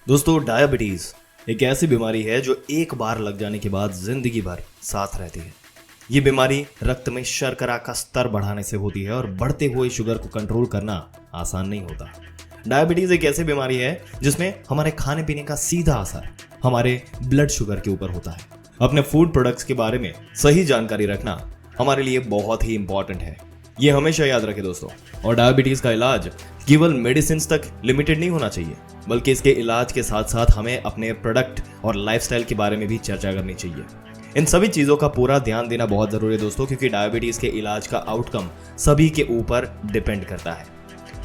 दोस्तों, डायबिटीज एक ऐसी बीमारी है जो एक बार लग जाने के बाद जिंदगी भर साथ रहती है। ये बीमारी रक्त में शर्करा का स्तर बढ़ाने से होती है और बढ़ते हुए शुगर को कंट्रोल करना आसान नहीं होता। डायबिटीज एक ऐसी बीमारी है जिसमें हमारे खाने पीने का सीधा असर हमारे ब्लड शुगर के ऊपर होता है। अपने फूड प्रोडक्ट्स के बारे में सही जानकारी रखना हमारे लिए बहुत ही इंपॉर्टेंट है, ये हमेशा याद रखें दोस्तों। और डायबिटीज का इलाज केवल मेडिसिन तक लिमिटेड नहीं होना चाहिए, बल्कि इसके इलाज के साथ साथ हमें अपने प्रोडक्ट और लाइफस्टाइल के बारे में भी चर्चा करनी चाहिए। इन सभी चीजों का पूरा ध्यान देना बहुत जरूरी है दोस्तों, क्योंकि डायबिटीज के इलाज का आउटकम सभी के ऊपर डिपेंड करता है।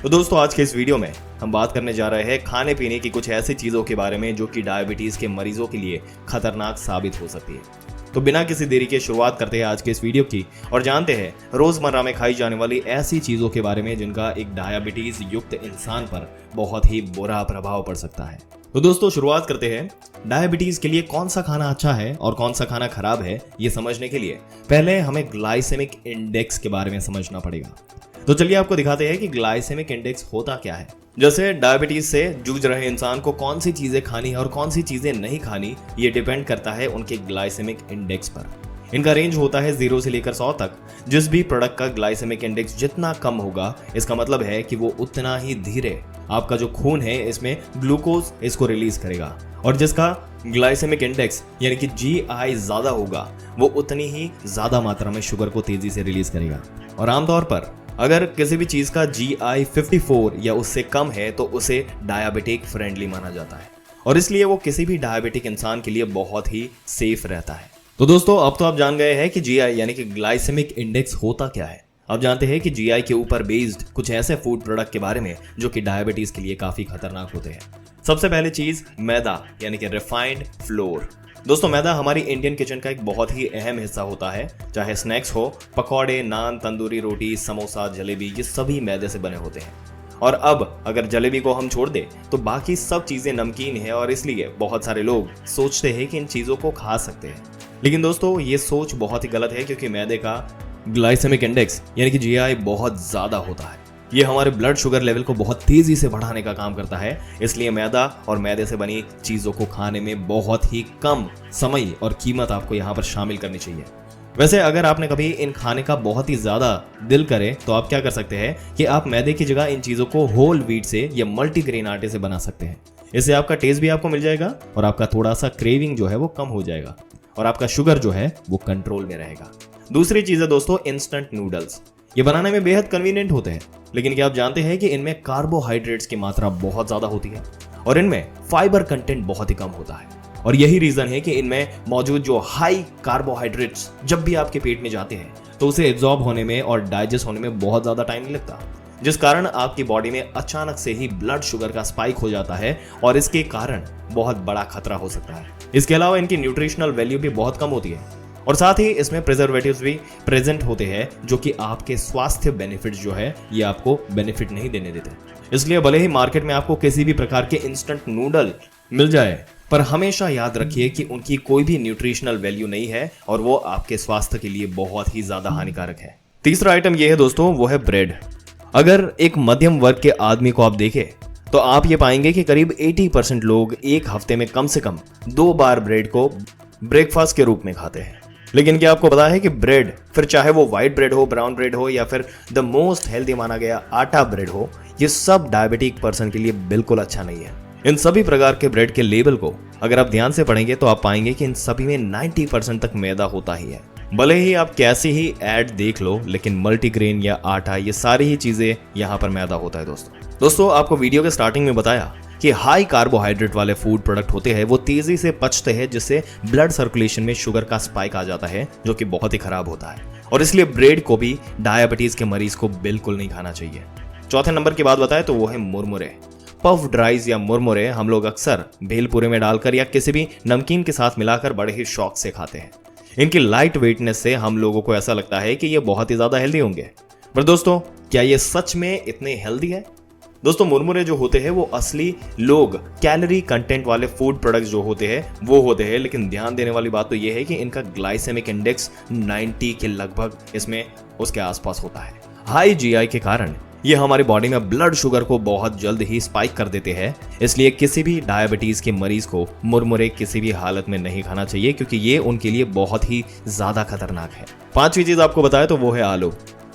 तो दोस्तों, आज के इस वीडियो में हम बात करने जा रहे हैं खाने पीने की कुछ ऐसी चीजों के बारे में जो कि डायबिटीज के मरीजों के लिए खतरनाक साबित हो सकती है। तो बिना किसी देरी के शुरुआत करते हैं आज के इस वीडियो की और जानते हैं रोजमर्रा में खाई जाने वाली ऐसी चीजों के बारे में जिनका एक डायबिटीज युक्त इंसान पर बहुत ही बुरा प्रभाव पड़ सकता है। तो दोस्तों, शुरुआत करते हैं। डायबिटीज के लिए कौन सा खाना अच्छा है और कौन सा खाना खराब है, ये समझने के लिए पहले हमें ग्लाइसेमिक इंडेक्स के बारे में समझना पड़ेगा। तो चलिए आपको दिखाते हैं कि ग्लाइसेमिक इंडेक्स होता क्या है। जैसे डायबिटीज से जूझ रहे इंसान को कौन सी चीजें खानी है और कौन सी चीजें नहीं खानी, ये डिपेंड करता है उनके ग्लाइसेमिक इंडेक्स पर। इनका रेंज होता है 0 से लेकर 100 तक। जिस भी प्रोडक्ट का ग्लाइसेमिक इंडेक्स जितना कम होगा, इसका मतलब है कि वो उतना ही धीरे आपका जो खून है इसमें ग्लूकोज इसको रिलीज करेगा, और जिसका ग्लाइसेमिक इंडेक्स यानी कि GI ज्यादा होगा वो उतनी ही ज्यादा मात्रा में शुगर को तेजी से रिलीज करेगा। और आमतौर पर अगर किसी भी चीज का GI 54 या उससे कम है तो उसे डायबिटिक फ्रेंडली माना जाता है, और इसलिए वो किसी भी डायबिटिक इंसान के लिए बहुत ही सेफ रहता है। तो दोस्तों, अब तो आप जान गए हैं कि GI यानी कि ग्लाइसेमिक इंडेक्स होता क्या है। अब जानते हैं कि GI के ऊपर बेस्ड कुछ ऐसे फूड प्रोडक्ट के बारे में जो कि डायबिटीज के लिए काफी खतरनाक होते हैं। सबसे पहले चीज मैदा यानी कि रिफाइंड फ्लोर। दोस्तों, मैदा हमारी इंडियन किचन का एक बहुत ही अहम हिस्सा होता है। चाहे स्नैक्स हो, पकौड़े, नान, तंदूरी रोटी, समोसा, जलेबी, ये सभी मैदे से बने होते हैं। और अब अगर जलेबी को हम छोड़ दें तो बाकी सब चीजें नमकीन है, और इसलिए बहुत सारे लोग सोचते हैं कि इन चीजों को खा सकते हैं। लेकिन दोस्तों, ये सोच बहुत ही गलत है, क्योंकि मैदे का ग्लाइसेमिक इंडेक्स यानी कि GI बहुत ज्यादा होता है। ये हमारे ब्लड शुगर लेवल को बहुत तेजी से बढ़ाने का काम करता है, इसलिए मैदा और मैदे से बनी चीजों को खाने में बहुत ही कम समय और कीमत आपको यहाँ पर शामिल करनी चाहिए। वैसे अगर आपने कभी इन खाने का बहुत ही ज्यादा दिल करे तो आप क्या कर सकते हैं कि आप मैदे की जगह इन चीजों को होल व्हीट से या मल्टीग्रेन आटे से बना सकते हैं। इससे आपका टेस्ट भी आपको मिल जाएगा और आपका थोड़ा सा क्रेविंग जो है वो कम हो जाएगा, और आपका शुगर जो है वो कंट्रोल में रहेगा। दूसरी चीज है दोस्तों, इंस्टेंट नूडल्स। ये बनाने में बेहद कन्वीनियंट होते हैं, लेकिन क्या आप जानते हैं कि इनमें कार्बोहाइड्रेट्स की मात्रा बहुत ज्यादा होती है और इनमें फाइबर कंटेंट बहुत ही कम होता है। और यही रीजन है कि इनमें मौजूद जो हाई कार्बोहाइड्रेट्स जब भी आपके पेट में जाते हैं तो उसे एब्जॉर्ब होने में और डाइजेस्ट होने में बहुत ज्यादा टाइम नहीं लगता, जिस कारण आपकी बॉडी में अचानक से ही ब्लड शुगर का स्पाइक हो जाता है और इसके कारण बहुत बड़ा खतरा हो सकता है। इसके अलावा इनकी न्यूट्रिशनल वैल्यू भी बहुत कम होती है, और साथ ही इसमें प्रिजर्वेटिव्स भी प्रेजेंट होते हैं जो कि आपके स्वास्थ्य बेनिफिट्स जो है ये आपको बेनिफिट नहीं देने देते। इसलिए भले ही मार्केट में आपको किसी भी प्रकार के इंस्टेंट नूडल मिल जाए, पर हमेशा याद रखिए कि उनकी कोई भी न्यूट्रिशनल वैल्यू नहीं है और वो आपके स्वास्थ्य के लिए बहुत ही ज्यादा हानिकारक है। तीसरा आइटम ये है दोस्तों, वो है ब्रेड। अगर एक मध्यम वर्ग के आदमी को आप देखें तो आप ये पाएंगे कि करीब 80% लोग एक हफ्ते में कम से कम 2 बार ब्रेड को ब्रेकफास्ट के रूप में खाते हैं। लेकिन क्या आपको पता है कि ब्रेड, फिर चाहे वो व्हाइट ब्रेड हो, ब्राउन ब्रेड हो, या फिर द मोस्ट हेल्दी माना गया आटा ब्रेड हो, ये सब डायबिटिक पर्सन के लिए बिल्कुल अच्छा नहीं है। इन सभी प्रकार के ब्रेड के लेबल को अगर आप ध्यान से पढ़ेंगे तो आप पाएंगे कि इन सभी में 90% तक मैदा होता ही है। भले ही आप कैसे ही ऐड देख लो, लेकिन मल्टीग्रेन या आटा, ये सारी ही चीजें यहाँ पर मैदा होता है दोस्तों, आपको वीडियो के स्टार्टिंग में बताया कि हाई कार्बोहाइड्रेट वाले फूड प्रोडक्ट होते हैं, वो तेजी से पचते हैं, जिससे ब्लड सर्कुलेशन में शुगर का स्पाइक आ जाता है, जो कि बहुत ही खराब होता है। और इसलिए ब्रेड को भी डायबिटीज के मरीज को बिल्कुल नहीं खाना चाहिए। चौथे नंबर की बात बताएं तो वो है मुरमुरे। पफ ड्राइज या मुरमुरे हम लोग अक्सर भेलपूरे में डालकर या किसी भी नमकीन के साथ मिलाकर बड़े ही शौक से खाते हैं। इनकी लाइट वेटनेस से हम लोगों को ऐसा लगता है कि ये बहुत ही ज्यादा हेल्दी होंगे, पर दोस्तों क्या ये सच में इतने हेल्दी है? दोस्तों, मुरमुरे जो होते हैं वो असली लोग कैलोरी कंटेंट वाले फूड प्रोडक्ट्स जो होते हैं वो होते हैं, लेकिन ध्यान देने वाली बात तो ये है कि इनका ग्लाइसेमिक इंडेक्स 90 के लगभग इसमें उसके आसपास होता है। हाई GI के कारण ये हमारी बॉडी में ब्लड शुगर को बहुत जल्द ही स्पाइक कर देते हैं। इसलिए किसी भी डायबिटीज के मरीज को मुरमुरे किसी भी हालत में नहीं खाना चाहिए, क्योंकि ये उनके लिए बहुत ही ज्यादा खतरनाक है। पांचवी चीज आपको बताए तो वो है आलू।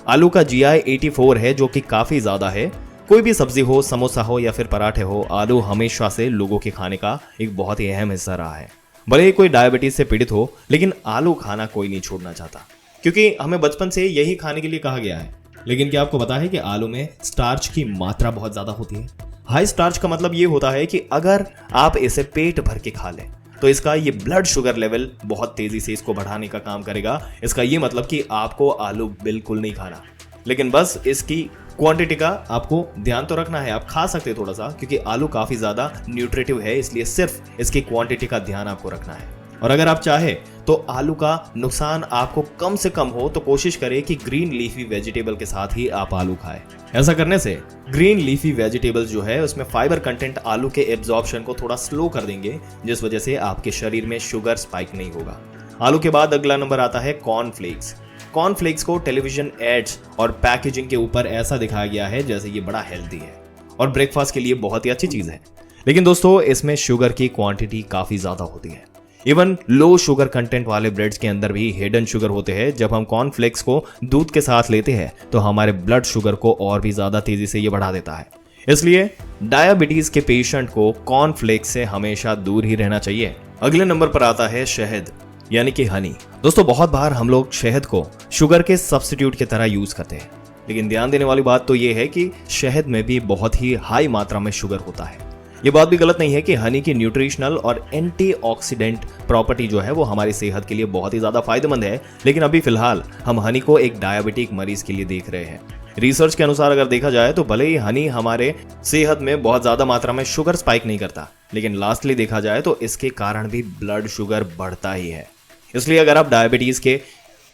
आलू का GI 84 है, जो कि काफी ज्यादा है। कोई भी सब्जी हो, समोसा हो या फिर पराठे हो, आलू हमेशा से लोगों के खाने का एक बहुत ही अहम हिस्सा रहा है। भले ही कोई डायबिटीज से पीड़ित हो, लेकिन आलू खाना कोई नहीं छोड़ना चाहता, क्योंकि हमें बचपन से यही खाने के लिए कहा गया है। लेकिन क्या आपको पता है कि आलू में स्टार्च की मात्रा बहुत ज्यादा होती है। हाई स्टार्च का मतलब ये होता है कि अगर आप इसे पेट भर के खा लें तो इसका ये ब्लड शुगर लेवल बहुत तेजी से इसको बढ़ाने का काम करेगा। इसका ये मतलब कि आपको आलू बिल्कुल नहीं खाना, लेकिन बस इसकी क्वांटिटी का आपको ध्यान तो रखना है। आप खा सकते हैं थोड़ा सा, क्योंकि आलू काफी ज्यादा न्यूट्रिटिव है, इसलिए सिर्फ इसकी क्वांटिटी का ध्यान आपको रखना है। और अगर आप चाहे तो आलू का नुकसान आपको कम से कम हो तो कोशिश करें कि ग्रीन लीफी वेजिटेबल के साथ ही आप आलू खाएं। ऐसा करने से ग्रीन लीफी वेजिटेबल्स जो है उसमें फाइबर कंटेंट आलू के एब्जॉर्प्शन को थोड़ा स्लो कर देंगे, जिस वजह से आपके शरीर में शुगर स्पाइक नहीं होगा। आलू के बाद अगला नंबर आता है कॉर्नफ्लेक्स। कॉर्नफ्लेक्स को टेलीविजन एड्स और पैकेजिंग के ऊपर ऐसा दिखाया गया है जैसे ये बड़ा हेल्दी है और ब्रेकफास्ट के लिए बहुत ही अच्छी चीज है। लेकिन दोस्तों, इसमें शुगर की क्वांटिटी काफी ज्यादा होती है। इवन लो शुगर कंटेंट वाले ब्रेड्स के अंदर भी हिडन शुगर होते हैं। जब हम कॉर्नफ्लेक्स को दूध के साथ लेते हैं तो हमारे ब्लड शुगर को और भी ज्यादा तेजी से ये बढ़ा देता है। इसलिए डायबिटीज के पेशेंट को कॉर्नफ्लेक्स से हमेशा दूर ही रहना चाहिए। अगले नंबर पर आता है शहद, यानी कि हनी। दोस्तों, बहुत बार हम लोग शहद को शुगर के सब्स्टिट्यूट की तरह यूज करते हैं, लेकिन ध्यान देने वाली बात तो ये है कि शहद में भी बहुत ही हाई मात्रा में शुगर होता है। ये बात भी गलत नहीं है कि हनी की न्यूट्रिशनल और एंटीऑक्सीडेंट प्रॉपर्टी जो है वो हमारी सेहत के लिए बहुत ही ज्यादा फायदेमंद है, लेकिन अभी फिलहाल हम हनी को एक डायबिटिक मरीज के लिए देख रहे हैं। रिसर्च के अनुसार अगर देखा जाए तो भले ही हनी हमारे सेहत में बहुत ज्यादा मात्रा में शुगर स्पाइक नहीं करता, लेकिन लास्टली देखा जाए तो इसके कारण भी ब्लड शुगर बढ़ता ही है। इसलिए अगर आप डायबिटीज के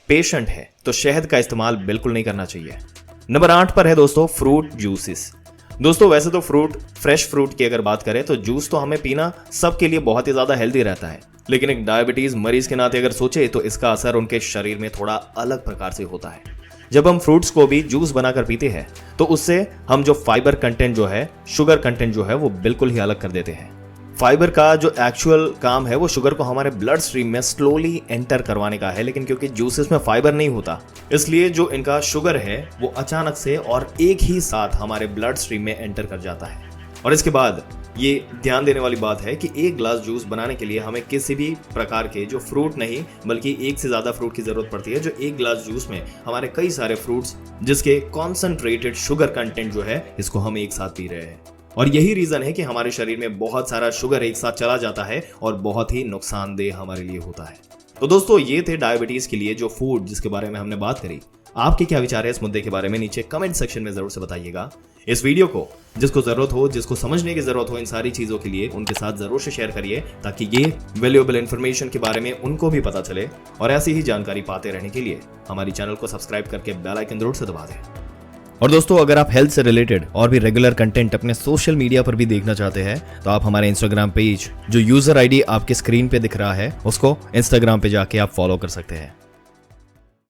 पेशेंट है तो शहद का इस्तेमाल बिल्कुल नहीं करना चाहिए। नंबर 8 पर है दोस्तों फ्रूट जूसेस। दोस्तों, वैसे तो फ्रेश फ्रूट की अगर बात करें तो जूस तो हमें पीना सबके लिए बहुत ही ज्यादा हेल्दी रहता है, लेकिन एक डायबिटीज मरीज के नाते अगर सोचे तो इसका असर उनके शरीर में थोड़ा अलग प्रकार से होता है। जब हम फ्रूट्स को भी जूस बनाकर पीते हैं तो उससे हम जो फाइबर कंटेंट जो है, शुगर कंटेंट जो है वो बिल्कुल ही अलग कर देते हैं। फाइबर का जो एक्चुअल काम है वो शुगर को हमारे ब्लड स्ट्रीम में स्लोली एंटर करवाने का है, लेकिन क्योंकि जूसेस में फाइबर नहीं होता, इसलिए जो इनका शुगर है वो अचानक से और एक ही साथ हमारे ब्लड स्ट्रीम में एंटर कर जाता है। और इसके बाद ये ध्यान देने वाली बात है कि एक ग्लास जूस बनाने के लिए हमें किसी भी प्रकार के जो फ्रूट नहीं बल्कि एक से ज्यादा फ्रूट की जरूरत पड़ती है। जो एक ग्लास जूस में हमारे कई सारे फ्रूट्स जिसके कॉन्सेंट्रेटेड शुगर कंटेंट जो है इसको हम एक साथ पी रहे हैं। और यही रीजन है कि हमारे शरीर में बहुत सारा शुगर एक साथ चला जाता है और बहुत ही नुकसानदेह हमारे लिए होता है। तो दोस्तों, ये थे डायबिटीज के लिए जो फूड जिसके बारे में हमने बात करी। आपके क्या विचार है इस मुद्दे के बारे में नीचे कमेंट सेक्शन में जरूर से बताइएगा। इस वीडियो को जिसको जरूरत हो, जिसको समझने की जरूरत हो इन सारी चीजों के लिए, उनके साथ जरूर से शेयर करिए, ताकि ये वैल्यूएबल इन्फॉर्मेशन के बारे में उनको भी पता चले। और ऐसी ही जानकारी पाते रहने के लिए हमारी चैनल को सब्सक्राइब करके बेल आइकन जरूर से दबा दें। और दोस्तों, अगर आप हेल्थ से रिलेटेड और भी रेगुलर कंटेंट अपने सोशल मीडिया पर भी देखना चाहते हैं तो आप हमारे इंस्टाग्राम पेज जो यूजर आईडी आपके स्क्रीन पे दिख रहा है उसको इंस्टाग्राम पे जाके आप फॉलो कर सकते हैं।